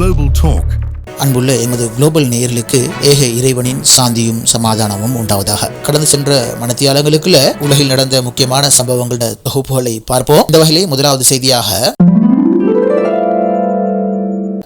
Global Talk. அன்புள்ள எமது global நேயர்களுக்கு ஏக இறைவனின் சாந்தியும் சமாதானமும் உண்டாவதாக. கடந்து சென்ற மணித்தியாலங்களுக்குள்ள உலகில் நடந்த முக்கியமான சம்பவங்களோட தொகுப்புகளை பார்ப்போம். இந்த வகையிலே முதலாவது செய்தியாக,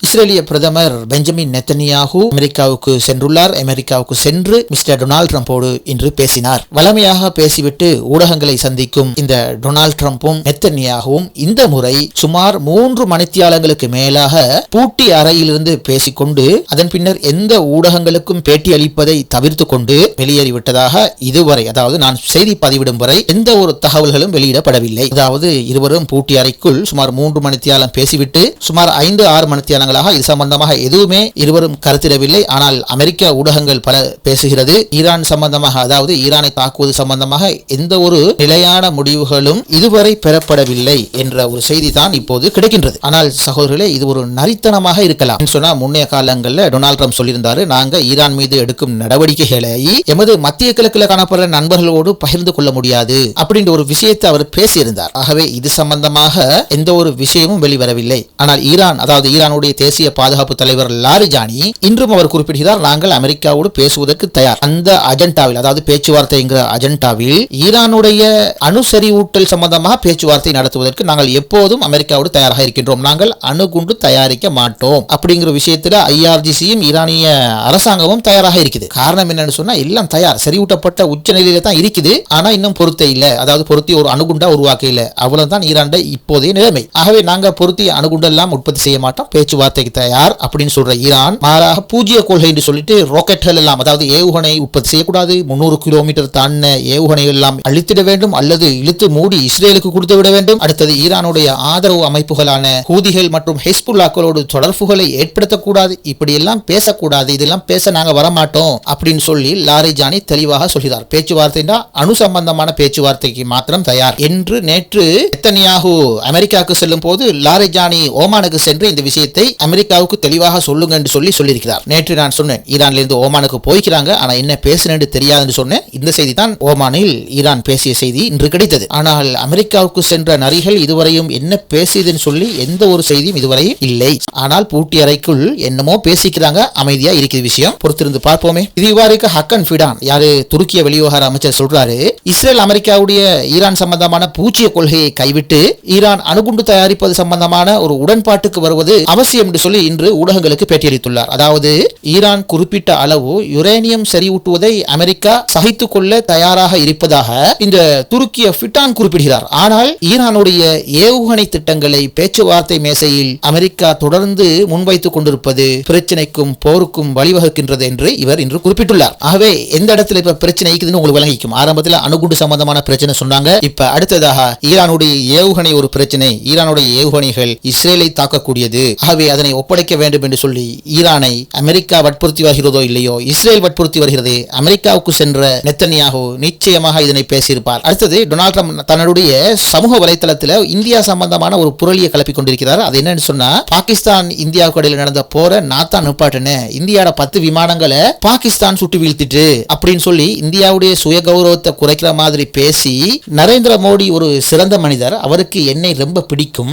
இஸ்ரேலிய பிரதமர் பெஞ்சமின் நெத்தன்யாஹூ அமெரிக்காவுக்கு சென்றுள்ளார். அமெரிக்காவுக்கு சென்று மிஸ்டர் டொனால்ட் ட்ரம்போடு இன்று பேசினார். வழமையாக பேசிவிட்டு ஊடகங்களை சந்திக்கும் இந்த டொனால்ட் ட்ரம்பும் நெத்தன்யாஹூவும் இந்த முறை சுமார் 3 மணித்தியாலங்களுக்கு மேலாக பூட்டி அறையிலிருந்து பேசிக்கொண்டு அதன் பின்னர் எந்த ஊடகங்களுக்கும் பேட்டி அளிப்பதை தவிர்த்து கொண்டு வெளியேறிவிட்டதாக இதுவரை, அதாவது நான் செய்தி பதிவிடும் வரை எந்த ஒரு தகவல்களும் வெளியிடப்படவில்லை. அதாவது இருவரும் பூட்டி அறைக்குள் சுமார் 3 மணித்தியாலம் பேசிவிட்டு சுமார் 5-6 மணித்தியாலங்களாக இது சம்பந்தமாக எதுவுமே இருவரும் கருத்திடவில்லை. ஆனால் அமெரிக்க ஊடகங்கள் பல பேசுகிறது. ஈரான் சம்பந்தமாக, அதாவது ஈரானை தாக்குவது சம்பந்தமாக எந்த ஒரு நிலையான முடிவுகளும் இதுவரை பெறப்படவில்லை என்ற ஒரு செய்தி தான் இப்போது கிடைக்கின்றது. ஆனால் சகோதரர்களே, இது ஒரு நரித்தனமாக இருக்கலாம் சொன்னா, முன்னைய காலங்களில் டொனால்ட் ட்ரம்ப் சொல்லியிருந்தாரு, நாங்க ஈரான் மீது எடுக்கும் நடவடிக்கைகளை எமது மத்திய கிழக்கில் காணப்படுற நண்பர்களோடு பகிர்ந்து கொள்ள முடியாது அப்படின்ற ஒரு விஷயத்தை அவர் பேசியிருந்தார். ஆகவே இது சம்பந்தமாக எந்த ஒரு விஷயமும் வெளிவரவில்லை. ஆனால் ஈரான், அதாவது ஈரானுடைய தேசிய பாதுகாப்பு தலைவர் லாரிஜானி இன்றும் அவர் குறிப்பிடுகிறார், நாங்கள் அமெரிக்காவோடு பேசுவதற்கு தயார். அந்த அஜெண்டாவில், அதாவது பேச்சுவார்த்தைங்கிற அஜெண்டாவில் ஈரானுடைய அணுசெறிவூட்டல் சம்பந்தமாக பேச்சுவார்த்தை நடத்துவதற்கு நாங்கள் எப்போதும் அமெரிக்காவோடு தயாராக இருக்கின்றோம். நாங்கள் அணுகுண்டு தயாரிக்க மாட்டோம் அப்படிங்கிற விஷயத்தில் ஐஆர்ஜிசியும் ஈரானிய அரசாங்கமும் தயாராக இருக்குது. காரணம் என்னன்னு சொன்னா, எல்லாம் தயார், செறிவூட்டப்பட்ட உச்ச நிலையில தான் இருக்குது. ஆனா இன்னும் பொருத்த இல்ல, அதாவது பொருத்தி ஒரு அணுகுண்டா உருவாக்க இல்ல. அவ்வளவுதான் ஈரான் இப்போதைய நிலைமை. ஆகவே நாங்க பொருத்தி அணுகுண்டெல்லாம் உற்பத்தி செய்ய மாட்டோம், பேச்சுவார்த்தைக்கு தயார் அப்படின்னு சொல்ற ஈரான் மாறாக பூஜ்ய கொள்கை என்று சொல்லிட்டு ராக்கெட்கள் எல்லாம், அதாவது ஏவுகணை உற்பத்தி செய்யக்கூடாது, 300 கிலோமீட்டர் தாண்டின ஏவுகணை எல்லாம் அழித்திட வேண்டும் அல்லது இழுத்து மூடி இஸ்ரேலுக்கு கொடுத்து விட வேண்டும். அடுத்தது ஈரானுடைய ஆதரவு அமைப்புகளான ஹூதிகள் மற்றும் ஹெஸ்புல்லாக்களோடு தொடர்புகளை ஏற்படுத்தக்கூடாது, இப்படி எல்லாம் பேசக்கூடாது, இதெல்லாம் பேச நாங்க வரமாட்டோம் அப்படின்னு சொல்லி லாரிஜானி தெளிவாக சொல்கிறார். பேச்சுவார்த்தைனா அணு சம்பந்தமான பேச்சுவார்த்தைக்கு மாத்திரம் தயார் என்று நேற்று நெத்தன்யாஹூ அமெரிக்காவுக்கு செல்லும் போது லாரிஜானி ஓமானுக்கு சென்று இந்த விஷயத்தை அமெரிக்காவுக்கு தெளிவாக சொல்லுங்க என்று சொல்லியிருக்கிறார். நேற்று நான் சொன்னேன், ஈரான்ல இருந்து ஓமானுக்கு போய்க்கிறாங்க, ஆனா என்ன பேசுனேன்னு தெரியாதுன்னு சொன்னேன். இந்த செய்தி தான் ஓமானில் ஈரான் பேசிய செய்தி இன்று கிடைத்தது. ஆனால் அமெரிக்காவுக்கு சென்ற நரிகள் இதுவரையும் என்ன பேசியதுன்னு சொல்லி எந்த ஒரு செய்தியும் இதுவரை இல்லை. ஆனால் பூட்டி அறைக்குள் என்னமோ பேசிக்கிறாங்க, அமைதியா இருக்கிற விஷயம் பொறுத்திருந்து பார்ப்போமே. இது இவ்வாறு ஹக்கன் ஃபிடான், யாரு துருக்கிய வெளிவிவகார அமைச்சர் சொல்றாரு, இஸ்ரேல் அமெரிக்காவுடைய ஈரான் சம்பந்தமான பூச்சிய கொள்கையை கைவிட்டு ஈரான் அணுகுண்டு தயாரிப்பது சம்பந்தமான ஒரு உடன்பாட்டுக்கு வருவது அவசியம் என்று சொல்லி இன்று ஊடகங்களுக்கு பேட்டியளித்துள்ளார். அதாவது ஈரான் குறிப்பிட்ட அளவு யுரேனியம் செறிவூட்டுவதை அமெரிக்கா சகித்துக் கொள்ள தயாராக இருப்பதாக இந்த துருக்கிய ஃபிடான் குறிப்பிடுகிறார். ஆனால் ஈரானுடைய ஏவுகணை திட்டங்களை பேச்சுவார்த்தை மேசையில் அமெரிக்கா தொடர்ந்து முன்வைத்துக் கொண்டிருப்பது பிரச்சனைக்கும் போருக்கும் வழிவகுக்கின்றது என்று இவர் இன்று குறிப்பிட்டுள்ளார். ஆகவே எந்த இடத்துல இப்ப பிரச்சனை இருக்குதுன்னு உங்களுக்கு விளங்கிக்கும். ஆரம்பத்தில் அணுகுண்டு சம்பந்தமான பிரச்சனை சொன்னாங்க, இப்ப அடுத்ததாக ஈரானுடைய ஏவுகணை ஒரு பிரச்சனை. ஈரானுடைய ஏவுகணைகள் இஸ்ரேலை தாக்கக்கூடியது, ஆகவே அதனை ஒப்படைக்க வேண்டும் என்று சொல்லி ஈரானை அமெரிக்கா வற்புறுத்தி வருகிறதோ இல்லையோ, இஸ்ரேல் வற்புறுத்தி வருகிறது. அமெரிக்காவுக்கு சென்ற நெத்தன்யாஹூ நிச்சயமாக இதனை பேசியிருப்பார். அடுத்தது டொனால்ட் ட்ரம்ப் தன்னுடைய சமூக வலைதளத்தில் இந்தியா சம்பந்தமான ஒரு புரளியை கிளப்பிக் கொண்டிருக்கிறார். அது என்னன்னு சொன்னா, பாகிஸ்தான் இந்தியாவுக்கு இடையில் நடந்த போற நாத்தா நிப்பாட்டுன்னு இந்தியாவோட 10 விமானங்களை பாகிஸ்தான் சுட்டு வீழ்த்திட்டு அப்படின்னு சொல்லி இந்தியாவுடைய சுய கௌரவத்தை குறைக்கிற மாதிரி பேசி, நரேந்திர மோடி ஒரு சிறந்த மனிதர், அவருக்கு என்னை ரொம்ப பிடிக்கும்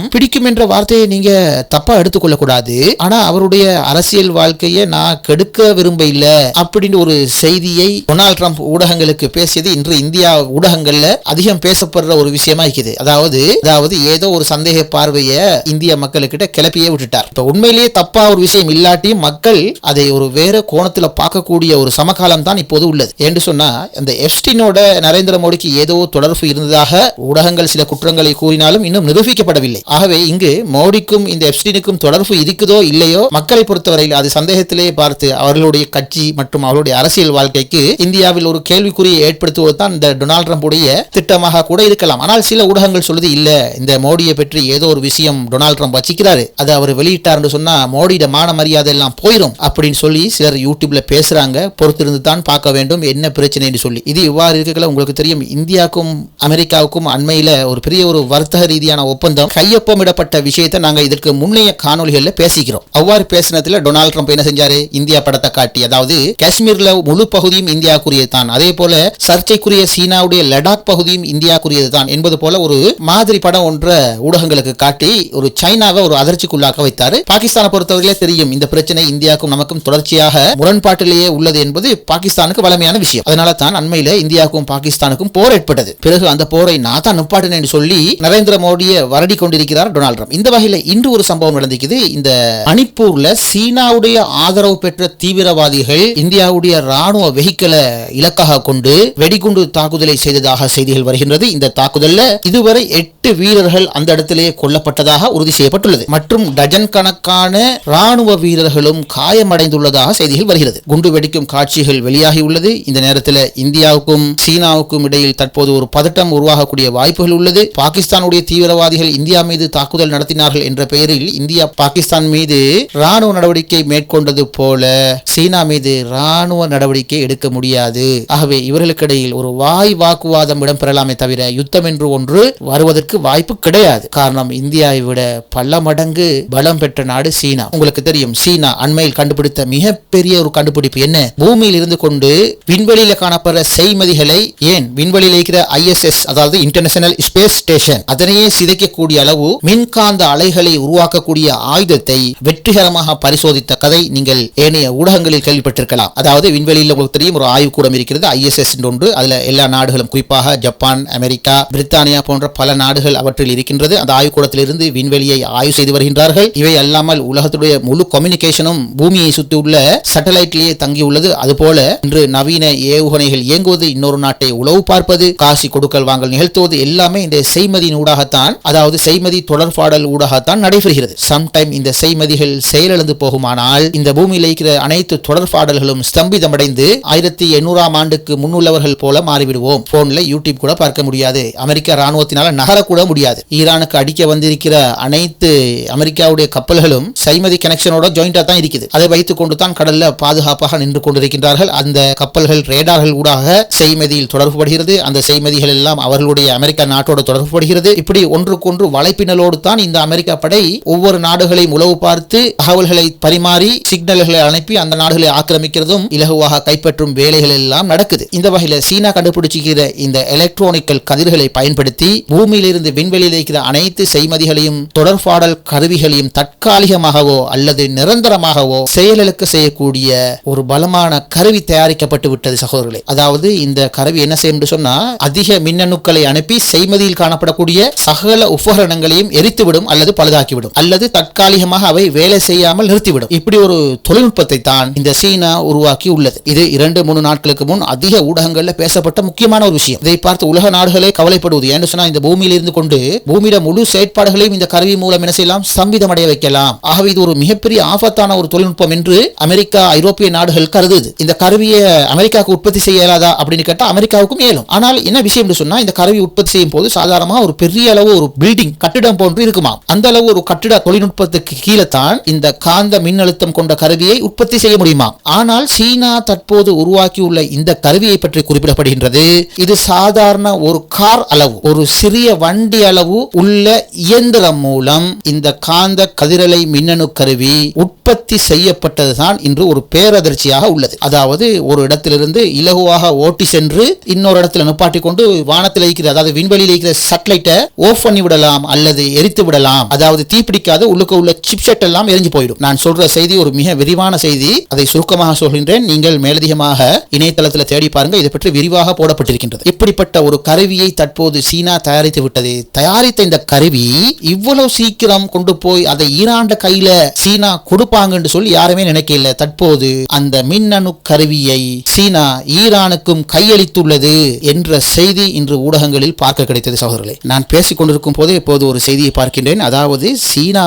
என்ற வார்த்தையை நீங்க தப்பா எடுத்துக்கொள்ள கூடாது, ஆனா அவருடைய அரசியல் வாழ்க்கையை நான் கெடுக்க விரும்ப இல்ல அப்படின்னு ஒரு செய்தியை டொனால்ட் ட்ரம்ப் ஊடகங்களுக்கு பேசியது இன்று இந்தியா ஊடகங்கள்ல அதிகம் பேசப்படுற ஒரு விஷயமா இருக்குது. அதாவது ஏதோ ஒரு சந்தேக பார்வையை இந்திய மக்களுக்கிட்ட கிளப்பியே விட்டுட்டார். இப்ப உண்மையிலேயே தப்பா ஒரு விஷயம் இல்லாட்டியும் மக்கள் அதை ஒரு வேற கோணத்துல பார்க்கக்கூடிய ஒரு சமகாலம் தான் இப்போது உள்ளது. என்று சொன்னா, அந்த எப்ஸ்டீனோட நரேந்திர மோடிக்கு ஏதோ தொடர்பு இருந்ததாக ஊடகங்கள் சில குற்றங்களை கூறினாலும் இன்னும் நிரூபிக்கப்படவில்லை. ஆகவே இங்கு மோடிக்கும் இந்த எப்ஸ்டீனுக்கும் தொடர்பு இருக்குதோ இல்லையோ, மக்களை பொறுத்தவரையில் அது சந்தேகத்திலே பார்த்து அவர்களுடைய கட்சி மற்றும் அவருடைய அரசியல் வாழ்க்கைக்கு இந்தியாவில் ஒரு கேள்விக்குறியை ஏற்படுத்துவது தான் இந்த டொனால்ட் ட்ரம்புடைய திட்டமாக கூட இருக்கலாம். ஆனால் சில ஊடகங்கள் சொல்லுது, இல்ல இந்த மோடியை பற்றி ஏதோ ஒரு விஷயம் டொனால்ட் ட்ரம்ப் வச்சிக்கிறாரு, அதை அவர் வெளியிட்டார் சொன்னா மோடியோட மான மரியாதை எல்லாம் போயிடும் அப்படின்னு சொல்லி சிலர் யூடியூப்ல பேசுறாங்க. பொறுத்திருந்து தான் பார்க்க வேண்டும் என்ன பிரச்சனை என்று சொல்லி. இது இவ்வாறு இருக்கல, உங்களுக்கு தெரியும், இந்தியாவுக்கும் அமெரிக்காவுக்கும் அண்மையில ஒரு பெரிய ஒரு வர்த்தக ரீதியான ஒப்பந்தம் கையொப்பமிடப்பட்ட விஷயத்தை நாங்க இதற்கு முன்னைய காணொலிகளில் பேசிக்கிறோம். அவ்வாறு பேசினதுல டொனால்ட் ட்ரம்ப் என்ன செஞ்சாரு, இந்தியா படத்தை காட்டி, அதாவது காஷ்மீர்ல முழு பகுதியும் இந்தியாவுக்குரியது தான், அதே போல சர்ச்சைக்குரிய சீனாவுடைய லடாக் பகுதியும் இந்தியாவுக்குரியது தான் என்பது போல ஒரு மாதிரி படம் ஒன்ற ஊடகங்களுக்கு காட்டி ஒரு சைனாவை ஒரு அதிர்ச்சிக்குள்ளாக்க வைத்தாரு. பாகிஸ்தானை பொறுத்தவரையிலே தெரியும், இந்த பிரச்சனை இந்தியாவுக்கும் நமக்கும் தொடர்ச்சியாக முரண்பாட்டிலேயே உள்ளது என்பது பாகிஸ்தானுக்கு வளமையான விஷயம். அதனால தான் அண்மையில இந்தியாவுக்கும் பாகிஸ்தானுக்கும் போர் ஏற்பட்டது. பிறகு அந்த போரை நான் தான் நிப்பாட்டினேன் சொல்லி நரேந்திர மோடியை வருடி கொண்டிருக்கிறார் டொனால்ட் ட்ரம்ப். இந்த வகையில் இன்று ஒரு சம்பவம் நடந்திருக்குது. இந்த மணிப்பூர்ல சீனாவுடைய ஆதரவு பெற்ற தீவிரவாதிகள் இந்தியாவுடைய ராணுவ வெஹிக்கிளை இலக்காக கொண்டு வெடிகுண்டு தாக்குதலை செய்ததாக செய்திகள் வருகின்றது. இந்த தாக்குதல்ல இதுவரை 8 வீரர்கள் அந்த இடத்திலேயே கொல்லப்பட்டதாக உறுதி செய்யப்பட்டுள்ளது மற்றும் டஜன் கணக்கான ராணுவ வீரர்களும் காயமடைந்துள்ளதாக செய்திகள் வருகிறது. குண்டு வெடிக்கும் காட்சிகள் வெளியாகியுள்ளது. இந்த நேரத்தில் இந்தியாவுக்கும் சீனாவுக்கும் இடையில் தற்போது ஒரு பதட்டம் உருவாகக்கூடிய வாய்ப்புகள் உள்ளது. பாகிஸ்தானுடைய தீவிரவாதிகள் இந்தியா மீது தாக்குதல் நடத்தினார்கள் என்ற பெயரில் இந்தியா பாகிஸ்தான் மீது ராணுவ நடவடிக்கை மேற்கொண்டது போல சீனா மீது ராணுவ நடவடிக்கை எடுக்க முடியாது. ஆகவே இவர்களுக்கிடையில் ஒரு வாய் வாக்குவாதம் இடம்பெறலாமே தவிர யுத்தம் என்று ஒன்று வருவதற்கு வாய்ப்பு கிடையாது. காரணம், இந்தியாவை விட பல மடங்கு பலம் பெற்ற நாடு சீனா. உங்களுக்கு தெரியும், சீனா அண்மையில் கண்டுபிடித்த மிகப்பெரிய ஒரு கண்டுபிடிப்பு என்ன, பூமியில் இருந்து கொண்டு விண்வெளியில் காணப்படுற செய்மதிகளை, ஏன் விண்வெளியில் இருக்கிற ISS அதாவது இன்டர்நேஷனல் ஸ்பேஸ் ஸ்டேஷன், அதனையே சிதைக்கக்கூடிய அளவு மின்காந்த அலைகளை உருவாக்கக்கூடிய ஆயுதத்தை வெற்றிகரமாக பரிசோதித்த கதை நீங்கள் ஏனைய ஊடகங்களில் கேள்விப்பட்டிருக்கலாம். அதாவது விண்வெளியில் உங்களுக்கு தெரியும் ஒரு ஆய்வுக்கூடம் இருக்கிறது, ISS ஒன்று. அதுல எல்லா நாடுகளும், குறிப்பாக ஜப்பான், அமெரிக்கா, பிரித்தானியா போன்ற பல நாடுகள் அவற்றில் இருக்கின்றது. அந்த ஆய்வுக்கூடத்திலிருந்து விண்வெளியை ஆய்வு செய்து வருகின்றார்கள். இவை அல்லாமல் உலகத்துடைய முழு கம்யூனிகேஷனும் பூமியை சுற்றி உள்ள சேட்டலைட்லேயே தங்கியுள்ளது. அதுபோல இன்று நவீன ஏவுகணைகள் இயங்குவது, இன்னொரு நாட்டை உளவு பார்ப்பது, காசி கொடுக்கல் வாங்கல் நிகழ்த்துவது எல்லாமே இந்த செய்மதியின் ஊடாகத்தான், அதாவது செய்மதி தொடர்பாடல் ஊடாகத்தான் நடைபெறுகிறது. சம்டைம் இந்த செய்மதிகள் செயலிழந்து போகுமானால் இந்த பூமியில் இருக்கிற அனைத்து தொடர்பாடல்களும் ஸ்தம்பிதமடைந்து 1800ஆம் ஆண்டுக்கு முன்னுள்ளவர்கள் போல மாறிவிடுவோம். போன்ல யூடியூப் கூட பார்க்க முடியாது, அமெரிக்க ராணுவத்தினால நகரக்கூட முடியாது. ஈரானுக்கு அடிக்க வந்திருக்கிற அனைத்து அமெரிக்காவுடைய கப்பல்களும் சைமதி கனெக்ஷனோட ஜாயிண்டா தான் இருக்குது. அதை வைத்துக் கொண்டு தான் கடல்ல பாதுகாப்பாக நின்று கொண்டிருக்கின்றார்கள். அந்த கப்பல்கள் ரேடார்கள் ஊடாக செய்மதியில் தொடர்புபடுகிறது. அந்த செய்மதிகள் எல்லாம் அவர்களுடைய அமெரிக்கா நாட்டோடு தொடர்புபடுகிறது. இப்படி ஒன்றுக்கொன்று வலைப்பின்னலோடு தான் இந்த அமெரிக்கா படை ஒவ்வொரு நாடுகளையும் உளவு பார்த்து தகவல்களை பரிமாறி சிக்னல்களை அனுப்பி அந்த நாடுகளை ஆக்கிரமிக்கிறதும் இலகுவாக கைப்பற்றும் வேலைகள் எல்லாம் நடக்குது. இந்த வகையில சீனா கண்டுபிடிச்சிக்கிற இந்த எலக்ட்ரானிக்கல் கதிர்களை பயன்படுத்தி பூமியிலிருந்து விண்வெளியில் இருக்கிற அனைத்து செய்மதிகளையும் தொடர்பாடல் கருவிகளையும் தற்காலிகமாகவோ அல்லது நிரந்தரமாகவோ செயலுக்கு செய்யக்கூடிய ஒரு பலமான கருவி தயாரிக்கப்பட்டு விட்டது சகோதரர்களே. அதாவது இந்த கருவி என்ன செய்யும் சொன்னா, அதிக மின்னணுக்களை அனுப்பி செய்மதியில் காணப்படக்கூடிய சகல உபகரணங்களையும் எரித்துவிடும் அல்லது பழுதாக்கிவிடும் அல்லது தற்காலிகமாக அவை வேலை செய்யாமல் நிறுத்திவிடும். இப்படி ஒரு தொழில்நுட்பத்தை தான் இந்த சீனா உருவாக்கி உள்ளது. இது 2-3 நாட்களுக்கு முன் அதிக ஊடகங்கள்ல பேசப்பட்ட முக்கியமான ஒரு விஷயம். இதை பார்த்து உலக நாடுகளே கவலைப்படுவது. ஏன்னு சொன்னா, இந்த பூமியில் இருந்து கொண்டு பூமியில முழு செயற்பாடுகளையும் இந்த கருவி மூலம் என்ன செய்யலாம், சம்பிதமடைய வைக்கலாம். ஆகவே இது ஒரு மிகப்பெரிய ஆபத்தான ஒரு தொழில்நுட்பம் என்று அமெரிக்கா, ஐரோப்பிய நாடுகள் கருதுது. இந்த கருவியை அமெரிக்காவுக்கு உற்பத்தி செய்யலாதா அப்படின்னு கேட்டா அமெரிக்காவுக்கும் இயலும். ஆனால் என்ன விஷயம் என்று சொன்னா, இந்த கருவி உற்பத்தி செய்யும் போது சாதாரணமா ஒரு பெரிய அளவு ஒரு பில்டிங் கட்டிடம் போன்று இருக்குமா. அந்த அளவு ஒரு கட்டிட தொழில்நுட்பத்துக்கு கீழே தான் இந்த காந்த மின்னழுத்தம் கொண்ட கருவியை உற்பத்தி செய்ய முடியுமா. ஆனால் சீனா தற்போது உருவாக்கியுள்ள இந்த கருவியை பற்றி குறிப்பிடப்படுகின்றது. இது சாதாரண ஒரு கார் அளவு, ஒரு சிறிய வண்டி அளவு உள்ள இயந்திரம் மூலம் இந்த காந்த கதிரலை மின்னணு கருவி உற்பத்தி செய்யப்பட்டதுதான் இன்று ஒரு பேரதிர்ச்சியாக உள்ளது. அதாவது ஒரு இடத்திலிருந்து இலகுவாக ஓட்டி சென்று இன்னொரு இடத்துல நிப்பாட்டி கொண்டு வானத்தில் இருக்கிற, அதாவது விண்வெளியில் இருக்கிற சேட்டலைட்டை ஆஃப் பண்ணி விடலாம் அல்லது எரித்து விடலாம். அதாவது தீப்பிடிக்காத உள்ளுக்கு உள்ள சிப்செட் எல்லாம் எரிஞ்சு போயிடும். நான் சொல்ற செய்தி ஒரு மிக விரிவான செய்தி, அதை சுருக்கமாக சொல்கின்றேன். நீங்கள் மேலதிகமாக இணையதளத்தில் தேடி பாருங்க, இதை பற்றி விரிவாக போடப்பட்டிருக்கின்றது. இப்படிப்பட்ட ஒரு கருவியை தற்போது சீனா தயாரித்து விட்டது. தயாரித்த இந்த கருவி இவ்வளவு சீக்கிரம் கொண்டு போய் அதை ஈரான் கையில சீனா கொடுப்பாங்க சொல்லி யாருமே நினைக்கல. தற்போது அந்த மின்னணு கருவியை சீனா ஈரானுக்கும் கையளித்துள்ளது என்ற செய்தி இன்று ஊடகங்களில் பார்க்க கிடைத்தது சகோதரர்களே. நான் பேசிக் கொண்டிருக்கும் போதே இப்போது ஒரு செய்தியை பார்க்கின்றேன். அதாவது சீனா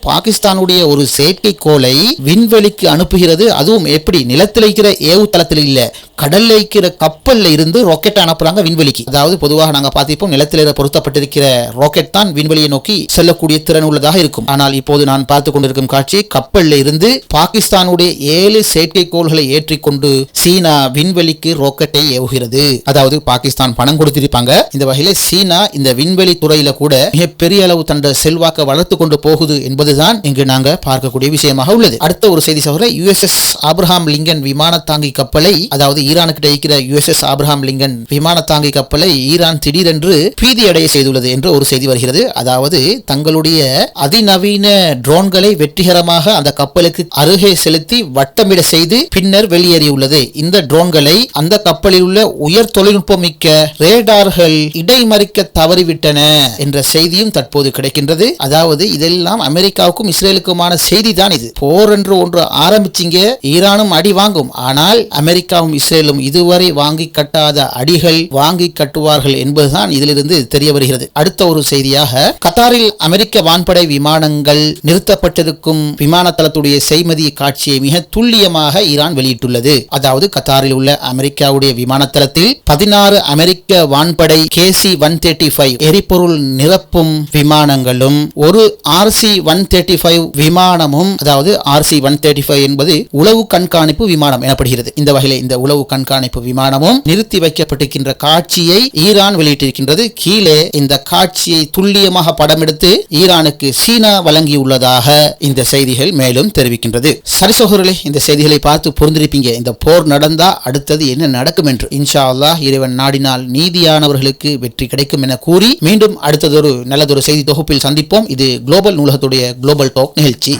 பாகிஸ்தானுடைய ஒரு செயற்கைக்கோளை விண்வெளிக்கு அனுப்புகிறது. அதுவும் எப்படி, நிலத்தில் இருக்கிற ஏவுதளத்தில் இல்ல, கடல்ல இருக்கிற கப்பல்ல இருந்து ராக்கெட் அனுப்புறாங்க விண்வெளிக்கு. அதாவது பொதுவாக நாங்க பார்த்திருப்போம், நிலத்தில் பொருத்தப்பட்டிருக்கிற ராக்கெட் தான் விண்வெளியை நோக்கி செல்லக்கூடிய திறன் உள்ளதாக இருக்கும். ஆனால் இப்போது நான் பார்த்துக் கொண்டிருக்கும் காட்சி, கப்பல்ல இருந்து பாகிஸ்தானுடைய 7 செயற்கைக்கோள்களை ஏற்றிக்கொண்டு சீனா விண்வெளிக்கு ராக்கெட்டை ஏவுகிறது. அதாவது பாகிஸ்தான் பணம் கொடுத்திருப்பாங்க. இந்த வகையில சீனா இந்த விண்வெளி துறையில கூட மிகப்பெரிய அளவு தன் செல்வாக்க வளர்த்து கொண்டு போகுது என்பதுதான் இங்கு நாங்க பார்க்கக்கூடிய விஷயமாக உள்ளது. அடுத்த ஒரு செய்தி சகோதரர், USS ஆப்ரஹாம் லிங்கன் விமான தாங்கி கப்பலை, அதாவது ஈரானுக்கு இருக்கிற USS ஆப்ரஹாம் லிங்கன் விமான தாங்கி கப்பலை ஈரான் திடீரென்று பீதியடைய செய்துள்ளது என்று ஒரு செய்தி வருகிறது. அதாவது தங்களுடைய அதிநவீன ட்ரோன்களை வெற்றிகரமாக அந்த கப்பலுக்கு அருகே செலுத்தி வட்டமிட செய்து பின்னர் வெளியேறியுள்ளது. இந்த ட்ரோன்களை அந்த கப்பலில் உள்ள உயர் தொழில்நுட்பம் மிக்க ரேடார்கள் இடைமறிக்க தவறிவிட்டன என்ற செய்தியும் தற்போது கிடைக்கின்றது. அதாவது இதெல்லாம் அமெரிக்காவுக்கும் இஸ்ரேலுக்குமான செய்தி தான். இது போர் என்று ஒன்று ஆரம்பிச்சிங்க, ஈரானும் அடி வாங்கும். ஆனால் அமெரிக்காவும் இஸ்ரேலும் இதுவரை வாங்கி கட்டாத அடிகள் வாங்கி கட்டுவார்கள் என்பதுதான் இதிலிருந்து தெரிய வருகிறது. அடுத்த ஒரு செய்தியாக, கத்தாரில் அமெரிக்க வான்படை விமானங்கள் நிறுத்தப்பட்டிருக்கும் விமான தளத்துடைய செய்மதி காட்சியை மிக துல்லியமாக ஈரான் வெளியிட்டுள்ளது. அதாவது கத்தாரில் உள்ள அமெரிக்காவுடைய விமான தளத்தில் 16 அமெரிக்க வான்படை KC-135 எரிபொருள் நிரப்பும் விமானங்களும் ஒரு RC-135 விமானமும், அதாவது RC-135 என்பது உளவு கண்காணிப்பு விமானம் எனப்படுகிறது. இந்த வகையில் இந்த உளவு கண்காணிப்பு விமானமும் நிறுத்தி வைக்கப்பட்டிருக்கின்ற காட்சியை ஈரான் வெளியிட்டிருக்கின்றது. கீழே இந்த காட்சியை துல்லியமாக படமெடுத்து ஈரானுக்கு சீனா வழங்கியுள்ளதாக இந்த செய்திகள் மேலும் தெரிவிக்கின்றது. சரி சகோதரர்களே, இந்த செய்திகளை பார்த்து புரிந்திருப்பீங்க இந்த போர் நடந்தா அடுத்தது என்ன நடக்கும் என்று. இன்ஷா அல்லாஹ் இறைவன் நாடினால் நீதியானவர்களுக்கு வெற்றி கிடைக்கும் என கூறி மீண்டும் அடுத்ததொரு நல்லதொரு செய்தி தொகுப்பில் சந்திப்போம். இது குளோபல் நூலகத்துடைய குளோபல் டாக் நிகழ்ச்சி.